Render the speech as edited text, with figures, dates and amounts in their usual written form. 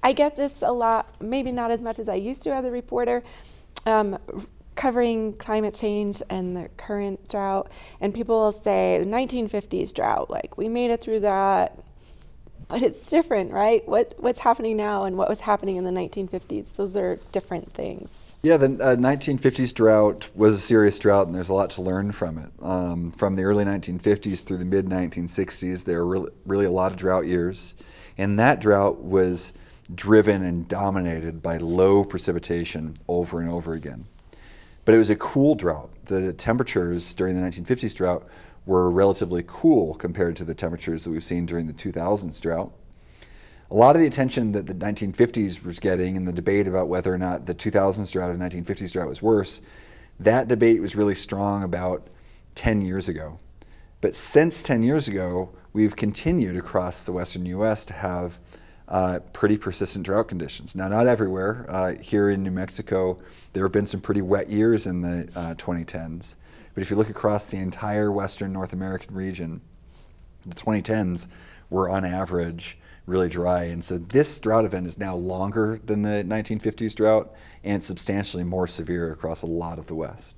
I get this a lot, maybe not as much as I used to as a reporter, um, covering climate change and the current drought. And people will say the 1950s drought, like we made it through that, but it's different, right? What's happening now and what was happening in the 1950s? Those are different things. Yeah, the 1950s drought was a serious drought, and there's a lot to learn from it. From the early 1950s through the mid 1960s, there were really a lot of drought years, and that drought was driven and dominated by low precipitation over and over again. But it was a cool drought. The temperatures during the 1950s drought were relatively cool compared to the temperatures that we've seen during the 2000s drought. A lot of the attention that the 1950s was getting and the debate about whether or not the 2000s drought or the 1950s drought was worse, that debate was really strong about 10 years ago. But since 10 years ago, we've continued across the western US to have pretty persistent drought conditions. Now, not everywhere. Here in New Mexico, there have been some pretty wet years in the 2010s. But if you look across the entire western North American region, the 2010s were on average really dry. And so this drought event is now longer than the 1950s drought and substantially more severe across a lot of the West.